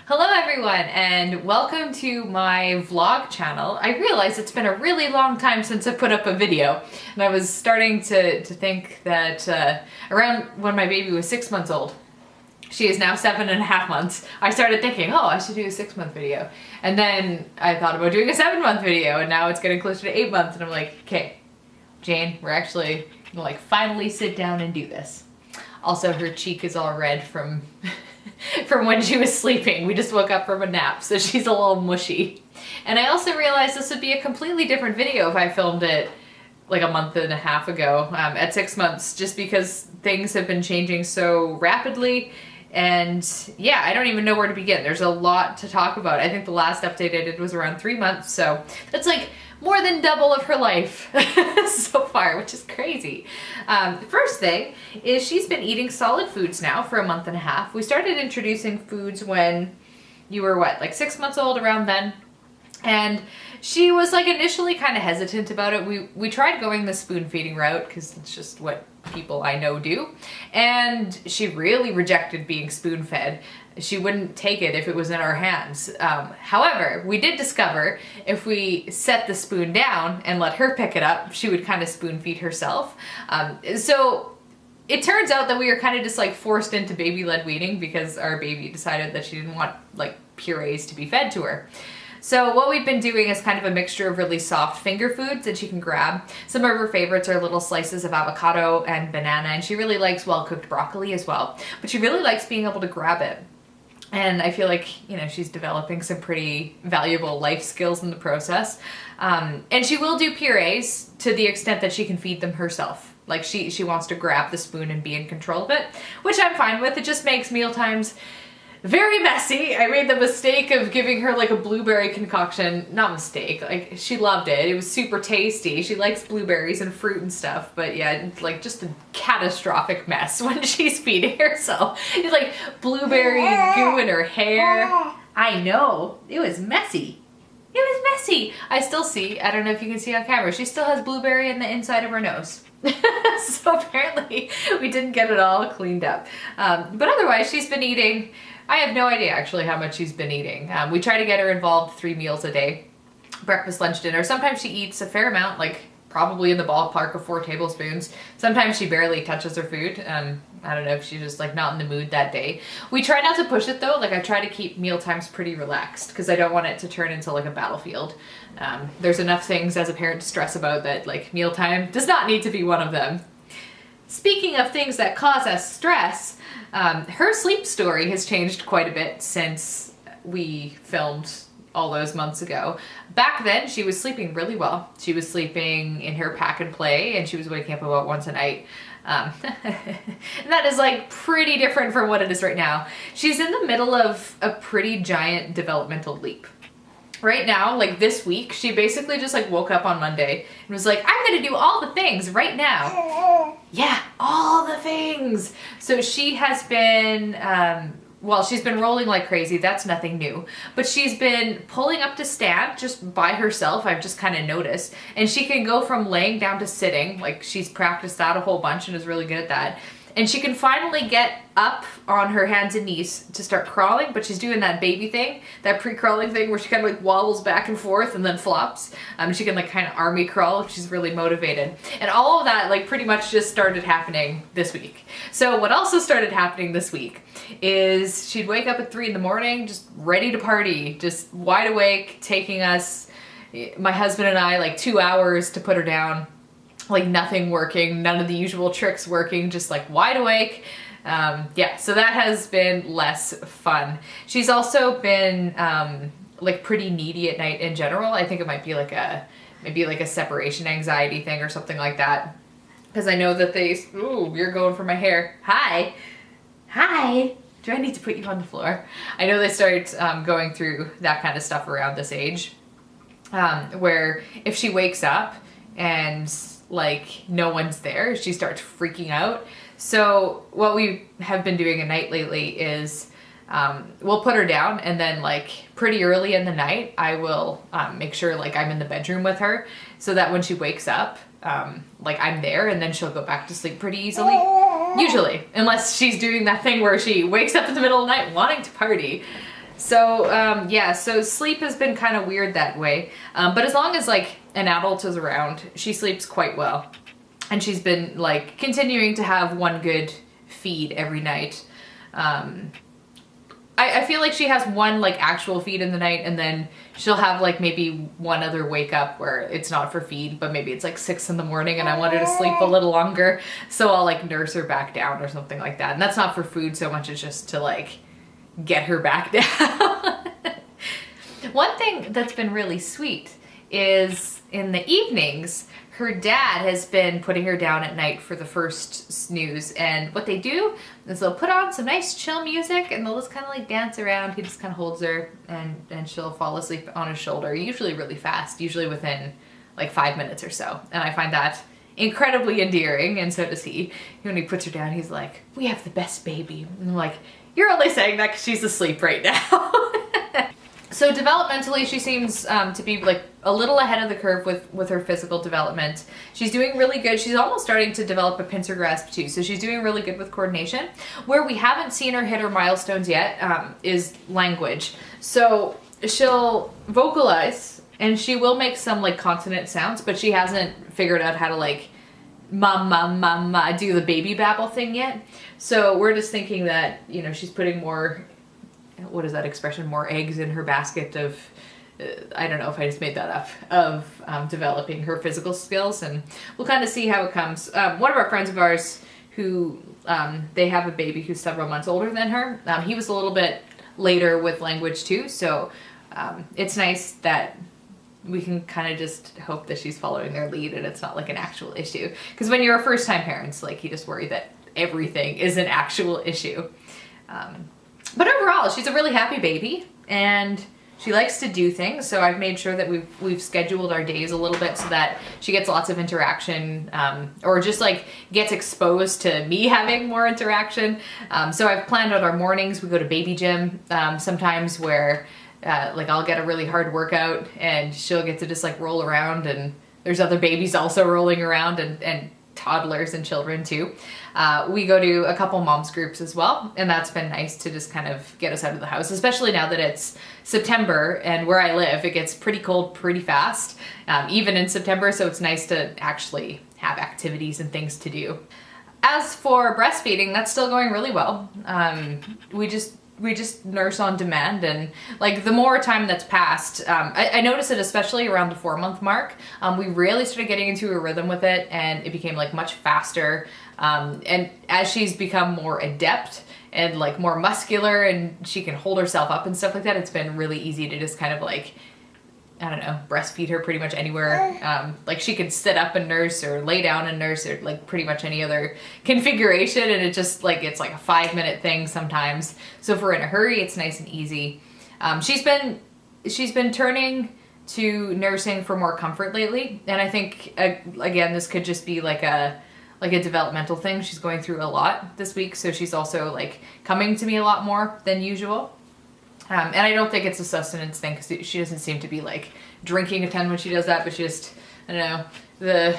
Hello everyone and welcome to my vlog channel. I realize it's been a really long time since I put up a video, and I was starting to think that around when my baby was 6 months old, she is now 7.5 months, I started thinking, oh, I should do a 6-month video. And then I thought about doing a 7-month video, and now it's getting closer to 8 months, and I'm like, okay, Jane, we're actually gonna like finally sit down and do this. Also, her cheek is all red from from when she was sleeping. We just woke up from a nap, so she's a little mushy. And I also realized this would be a completely different video if I filmed it like a month and a half ago at 6 months, just because things have been changing so rapidly. And yeah, I don't even know where to begin. There's a lot to talk about. I think the last update I did was around 3 months, so that's like more than double of her life so far, which is crazy. The first thing is she's been eating solid foods now for a month and a half. We started introducing foods when you were what, like 6 months old, around then? And she was like initially kind of hesitant about it. We tried going the spoon feeding route because it's just what people I know do. And she really rejected being spoon fed. She wouldn't take it if it was in our hands. However, we did discover if we set the spoon down and let her pick it up, she would kind of spoon feed herself. So it turns out that we were kind of just like forced into baby-led weaning because our baby decided that she didn't want like purees to be fed to her. So what we've been doing is kind of a mixture of really soft finger foods that she can grab. Some of her favorites are little slices of avocado and banana, and she really likes well-cooked broccoli as well. But she really likes being able to grab it. And I feel like, you know, she's developing some pretty valuable life skills in the process. And she will do purees to the extent that she can feed them herself. Like she wants to grab the spoon and be in control of it, which I'm fine with. It just makes mealtimes very messy. I made the mistake of giving her like a blueberry concoction. Not mistake, like she loved it. It was super tasty. She likes blueberries and fruit and stuff, but yeah, it's like just a catastrophic mess when she's feeding herself. It's like blueberry goo in her hair. I know, it was messy. It was messy. I still see, I don't know if you can see on camera, she still has blueberry in the inside of her nose. So apparently we didn't get it all cleaned up. But otherwise she's been eating, I have no idea actually how much she's been eating. We try to get her involved 3 meals a day, breakfast, lunch, dinner. Sometimes she eats a fair amount, like probably in the ballpark of 4 tablespoons. Sometimes she barely touches her food. I don't know if she's just like not in the mood that day. We try not to push it though. Like I try to keep meal times pretty relaxed because I don't want it to turn into like a battlefield. There's enough things as a parent to stress about that, like mealtime does not need to be one of them. Speaking of things that cause us stress, her sleep story has changed quite a bit since we filmed all those months ago. Back then, she was sleeping really well. She was sleeping in her pack and play, and she was waking up about once a night. And that is like pretty different from what it is right now. She's in the middle of a pretty giant developmental leap. Right now, like this week, she basically just like woke up on Monday and was like, I'm gonna do all the things right now. Yeah, all the things. So she has been, well, she's been rolling like crazy. That's nothing new. But she's been pulling up to stand just by herself. I've just kind of noticed. And she can go from laying down to sitting. Like she's practiced that a whole bunch and is really good at that. And she can finally get up on her hands and knees to start crawling, but she's doing that baby thing, that pre-crawling thing where she kind of like wobbles back and forth and then flops. She can like kind of army crawl if she's really motivated. And all of that like pretty much just started happening this week. So what also started happening this week is she'd wake up at 3 in the morning, just ready to party, just wide awake, taking us, my husband and I, like 2 hours to put her down. Like nothing working, none of the usual tricks working, just like wide awake. Yeah, so that has been less fun. She's also been like pretty needy at night in general. I think it might be like a separation anxiety thing or something like that. Because I know that ooh, you're going for my hair. Hi. Hi. Do I need to put you on the floor? I know they start going through that kind of stuff around this age. Where if she wakes up and like no one's there, she starts freaking out. So what we have been doing at night lately is we'll put her down and then like pretty early in the night I will make sure like I'm in the bedroom with her so that when she wakes up like I'm there, and then she'll go back to sleep pretty easily. Usually, unless she's doing that thing where she wakes up in the middle of the night wanting to party. Yeah, so sleep has been kind of weird that way. But as long as like an adult is around, she sleeps quite well. And she's been like continuing to have one good feed every night. I feel like she has one like actual feed in the night, and then she'll have like maybe one other wake up where it's not for feed, but maybe it's like 6 in the morning and I want her to sleep a little longer. So I'll like nurse her back down or something like that. And that's not for food so much as just to like get her back down. One thing that's been really sweet is in the evenings, her dad has been putting her down at night for the first snooze, and what they do is they'll put on some nice chill music and they'll just kind of like dance around. He just kind of holds her and she'll fall asleep on his shoulder, usually really fast, usually within like 5 minutes or so. And I find that incredibly endearing, and so does he. When he puts her down, he's like, "We have the best baby." And I'm like, "You're only saying that because she's asleep right now." So developmentally, she seems to be like a little ahead of the curve with her physical development. She's doing really good. She's almost starting to develop a pincer grasp too, so she's doing really good with coordination. Where we haven't seen her hit her milestones yet is language. So she'll vocalize and she will make some like consonant sounds, but she hasn't figured out how to like ma, do the baby babble thing yet. So we're just thinking that, you know, she's putting more, what is that expression, more eggs in her basket of, I don't know if I just made that up, of developing her physical skills, and we'll kind of see how it comes. One of our friends of ours who, they have a baby who's several months older than her, he was a little bit later with language too, so it's nice that we can kind of just hope that she's following their lead and it's not like an actual issue. Because when you're a first-time parent, like, you just worry that everything is an actual issue. But overall, she's a really happy baby, and she likes to do things, so I've made sure that we've scheduled our days a little bit so that she gets lots of interaction, or just like gets exposed to me having more interaction. So I've planned out our mornings. We go to baby gym sometimes where like I'll get a really hard workout and she'll get to just like roll around, and there's other babies also rolling around, and toddlers and children too. We go to a couple moms groups as well, and that's been nice to just kind of get us out of the house, especially now that it's September, and where I live it gets pretty cold pretty fast, even in September, so it's nice to actually have activities and things to do. As for breastfeeding, that's still going really well. We just nurse on demand, and like the more time that's passed, I noticed it especially around the 4-month mark. We really started getting into a rhythm with it, and it became like much faster. And as she's become more adept and like more muscular and she can hold herself up and stuff like that, it's been really easy to just kind of like, I don't know, breastfeed her pretty much anywhere. Like she could sit up and nurse or lay down and nurse, or like pretty much any other configuration, and it just like, it's like a 5-minute thing sometimes. So if we're in a hurry, it's nice and easy. She's been turning to nursing for more comfort lately, and I think again, this could just be like a developmental thing. She's going through a lot this week, so she's also like coming to me a lot more than usual. And I don't think it's a sustenance thing, because she doesn't seem to be like drinking a ton when she does that, but she just, I don't know,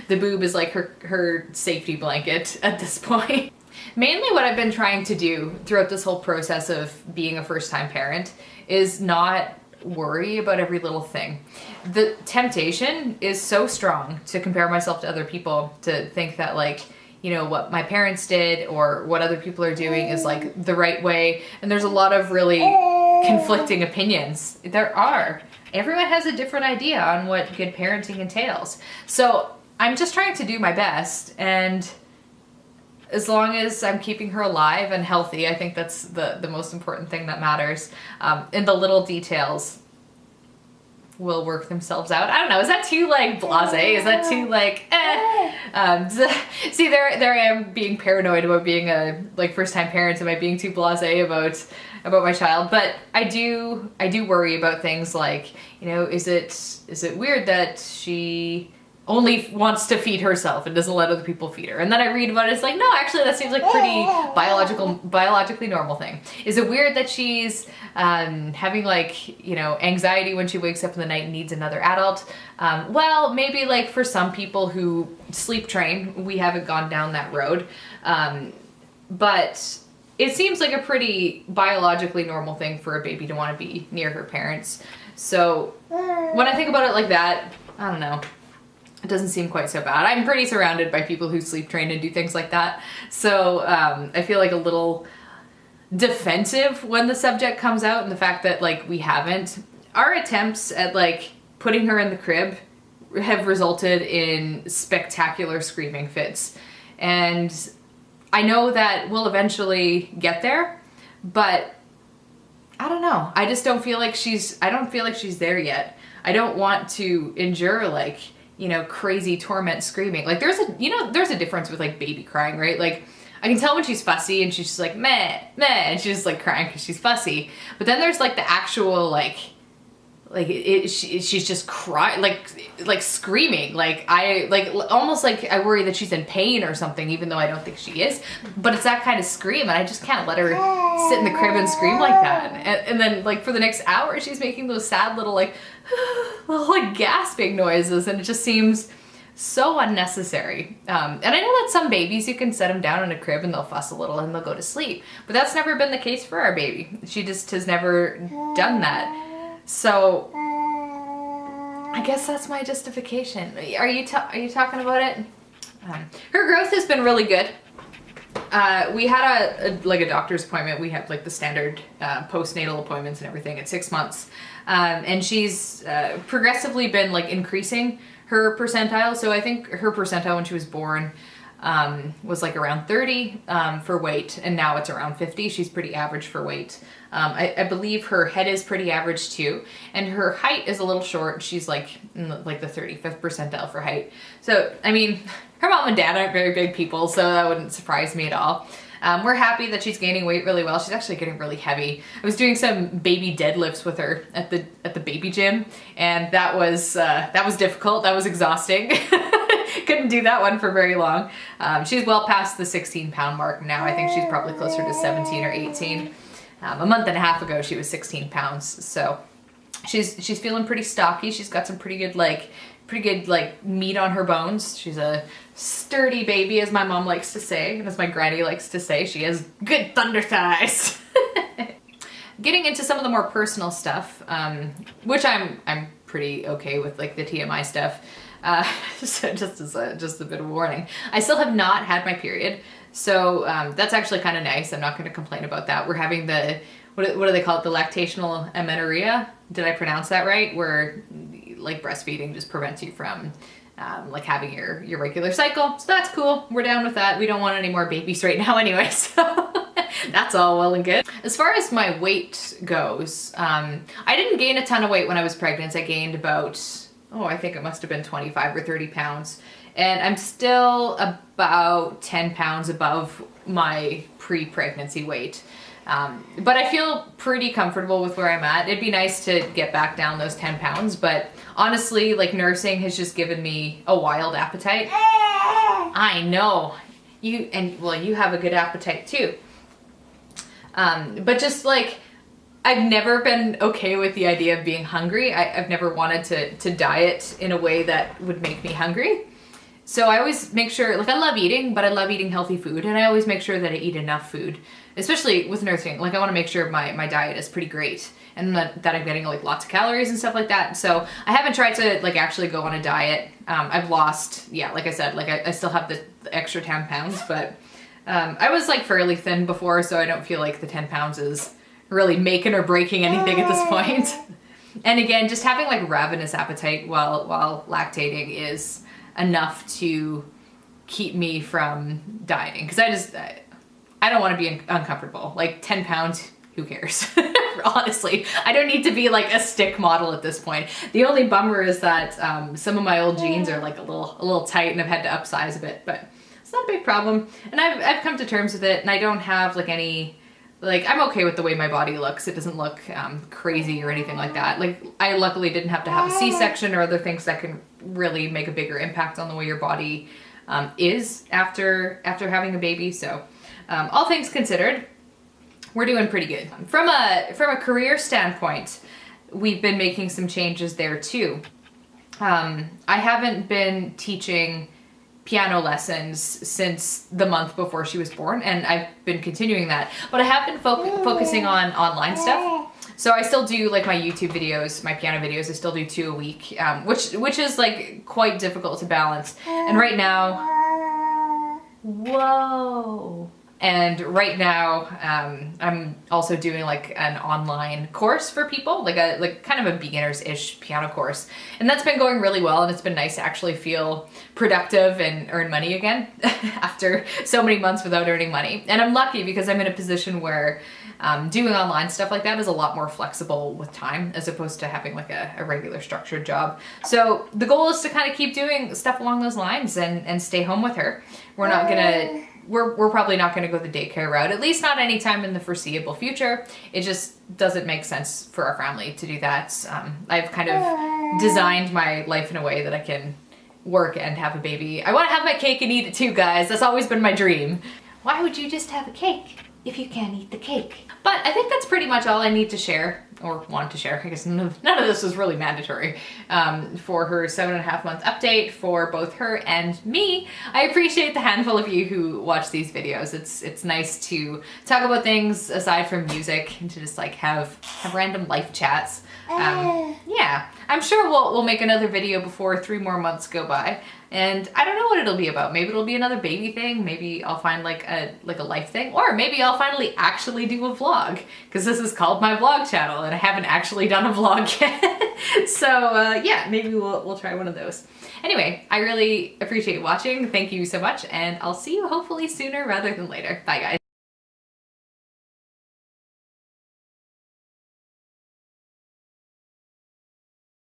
the boob is like her safety blanket at this point. Mainly what I've been trying to do throughout this whole process of being a first-time parent is not worry about every little thing. The temptation is so strong to compare myself to other people, to think that like, you know, what my parents did or what other people are doing is like the right way. And there's a lot of really conflicting opinions. There are. Everyone has a different idea on what good parenting entails. So I'm just trying to do my best, and as long as I'm keeping her alive and healthy, I think that's the most important thing that matters. And the little details will work themselves out. I don't know, is that too like blasé? Is that too like see, there I am being paranoid about being a like first-time parent. Am I being too blasé about my child? But I do worry about things like, you know, is it weird that she only wants to feed herself and doesn't let other people feed her? And then I read about it, it's like, no, actually that seems like pretty biologically normal thing. Is it weird that she's having like, you know, anxiety when she wakes up in the night and needs another adult? Well, maybe like for some people who sleep train, we haven't gone down that road. But it seems like a pretty biologically normal thing for a baby to want to be near her parents. So when I think about it like that, I don't know. It doesn't seem quite so bad. I'm pretty surrounded by people who sleep train and do things like that. So I feel like a little defensive when the subject comes out, and the fact that like we haven't. Our attempts at like putting her in the crib have resulted in spectacular screaming fits. And I know that we'll eventually get there, but I don't know. I just don't feel like I don't feel like she's there yet. I don't want to endure like, you know, crazy torment screaming. Like there's a difference with like baby crying, right? Like I can tell when she's fussy and she's just like meh, meh, and she's just like crying because she's fussy. But then there's like the actual she's just crying, like screaming, almost like I worry that she's in pain or something, even though I don't think she is. But it's that kind of scream, and I just can't let her sit in the crib and scream like that. And then like for the next hour, she's making those sad little like gasping noises, and it just seems so unnecessary. And I know that some babies, you can set them down in a crib and they'll fuss a little and they'll go to sleep, but that's never been the case for our baby. She just has never done that. So I guess that's my justification. Are you talking about it? Her growth has been really good. We had a doctor's appointment. We have like the standard postnatal appointments and everything at 6 months. And she's progressively been like increasing her percentile. So I think her percentile when she was born was like around 30 for weight, and now it's around 50. She's pretty average for weight. I believe her head is pretty average too, and her height is a little short. She's like in the 35th percentile for height. So I mean, her mom and dad aren't very big people, so that wouldn't surprise me at all. We're happy that she's gaining weight really well. She's actually getting really heavy. I was doing some baby deadlifts with her at the baby gym, and that was difficult. That was exhausting. Couldn't do that one for very long. She's well past the 16-pound mark now. I think she's probably closer to 17 or 18. A month and a half ago, she was 16 pounds. So she's feeling pretty stocky. She's got some pretty good meat on her bones. She's a sturdy baby, as my mom likes to say, and as my granny likes to say. She has good thunder thighs. Getting into some of the more personal stuff, which I'm pretty okay with, like the TMI stuff. So just a bit of a warning. I still have not had my period, so that's actually kind of nice. I'm not going to complain about that. We're having what do they call it? The lactational amenorrhea. Did I pronounce that right? Where like breastfeeding just prevents you from like having your regular cycle. So that's cool. We're down with that. We don't want any more babies right now anyway, so that's all well and good. As far as my weight goes, I didn't gain a ton of weight when I was pregnant. I gained about, I think it must have been 25 or 30 pounds. And I'm still about 10 pounds above my pre-pregnancy weight. But I feel pretty comfortable with where I'm at. It'd be nice to get back down those 10 pounds, but honestly, like nursing has just given me a wild appetite. I know. You have a good appetite too. But just like, I've never been okay with the idea of being hungry. I've never wanted to diet in a way that would make me hungry. So I always make sure, like I love eating, but I love eating healthy food, and I always make sure that I eat enough food, especially with nursing. Like I want to make sure my diet is pretty great, and that I'm getting like lots of calories and stuff like that. So I haven't tried to like actually go on a diet. I've lost, like I said, like I still have the extra 10 pounds, but I was like fairly thin before, so I don't feel like the 10 pounds is really making or breaking anything at this point. And again, just having like ravenous appetite while lactating is enough to keep me from dieting, because I don't want to be uncomfortable. Like 10 pounds, who cares? Honestly, I don't need to be like a stick model at this point. The only bummer is that some of my old jeans are like a little tight, and I've had to upsize a bit, but it's not a big problem. And I've come to terms with it, and I don't have like any, like I'm okay with the way my body looks. It doesn't look crazy or anything like that. Like I luckily didn't have to have a C-section or other things that can really make a bigger impact on the way your body is after having a baby. So all things considered, we're doing pretty good. From a career standpoint, we've been making some changes there too. I haven't been teaching piano lessons since the month before she was born, and I've been continuing that. But I have been focusing on online stuff. So I still do like my YouTube videos, my piano videos. I still do 2 a week, which is like quite difficult to balance. And right now, whoa. And right now, I'm also doing like an online course for people, like kind of a beginners-ish piano course. And that's been going really well, and it's been nice to actually feel productive and earn money again after so many months without earning money. And I'm lucky because I'm in a position where doing online stuff like that is a lot more flexible with time as opposed to having like a regular structured job. So the goal is to kind of keep doing stuff along those lines and stay home with her. We're not gonna... We're probably not going to go the daycare route, at least not anytime in the foreseeable future. It just doesn't make sense for our family to do that. I've kind of designed my life in a way that I can work and have a baby. I want to have my cake and eat it too, guys. That's always been my dream. Why would you just have a cake if you can't eat the cake? But I think that's pretty much all I need to share, or want to share. I guess none of this was really mandatory for her 7.5-month update for both her and me. I appreciate the handful of you who watch these videos. It's nice to talk about things aside from music and to just like have random life chats. Yeah, I'm sure we'll make another video before 3 more months go by. And I don't know what it'll be about. Maybe it'll be another baby thing. Maybe I'll find like a life thing, or maybe I'll finally actually do a vlog, because this is called my vlog channel and I haven't actually done a vlog yet. So yeah, maybe we'll try one of those. Anyway, I really appreciate watching. Thank you so much, and I'll see you hopefully sooner rather than later. Bye guys.